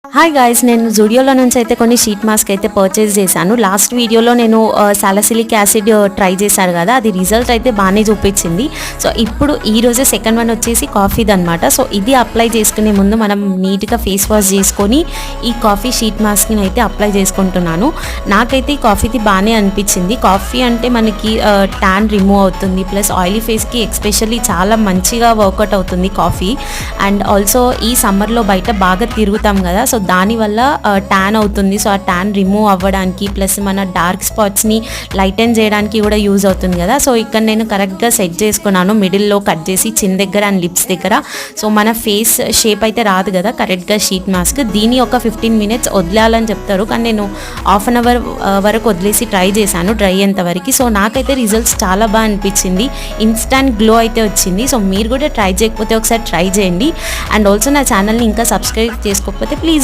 Hi guys, నేను జూడియోలో నుంచి అయితే కొన్ని షీట్ మాస్క్ అయితే పర్చేస్ చేశాను. లాస్ట్ వీడియోలో నేను సాలిసిలిక్ యాసిడ్ ట్రై చేశాను కదా, అది రిజల్ట్ అయితే బాగానే చూపించింది. సో ఇప్పుడు ఈరోజే సెకండ్ వన్ వచ్చేసి కాఫీది అనమాట. సో ఇది అప్లై చేసుకునే ముందు మనం నీట్గా ఫేస్ వాష్ చేసుకొని ఈ కాఫీ షీట్ మాస్క్ని అయితే అప్లై చేసుకుంటున్నాను. నాకైతే ఈ కాఫీది బాగానే అనిపించింది. కాఫీ అంటే మనకి ట్యాన్ రిమూవ్ అవుతుంది, ప్లస్ ఆయిలీ ఫేస్కి ఎస్పెషల్లీ చాలా మంచిగా వర్కౌట్ అవుతుంది కాఫీ. అండ్ ఆల్సో ఈ సమ్మర్లో బయట బాగా తిరుగుతాం కదా, సో దానివల్ల ట్యాన్ అవుతుంది. సో ఆ ట్యాన్ రిమూవ్ అవ్వడానికి ప్లస్ మన డార్క్ స్పాట్స్ని లైటెన్ చేయడానికి కూడా యూజ్ అవుతుంది కదా. సో ఇక్కడ నేను కరెక్ట్గా సెట్ చేసుకున్నాను, మిడిల్లో కట్ చేసి చిన్ దగ్గర అండ్ లిప్స్ దగ్గర. సో మన ఫేస్ షేప్ అయితే రాదు కదా కరెక్ట్గా షీట్ మాస్క్. దీన్ని ఒక 15 minutes వదిలేయాలని చెప్తారు, కానీ నేను హాఫ్ అన్ అవర్ వరకు వదిలేసి ట్రై చేశాను డ్రై అయ్యేంత వరకు. సో నాకైతే రిజల్ట్స్ చాలా బాగా అనిపించింది, ఇన్స్టాంట్ గ్లో అయితే వచ్చింది. సో మీరు కూడా ట్రై చేయకపోతే ఒకసారి ట్రై చేయండి. అండ్ ఆల్సో నా ఛానల్ని ఇంకా సబ్స్క్రైబ్ చేసుకోకపోతే ప్లీజ్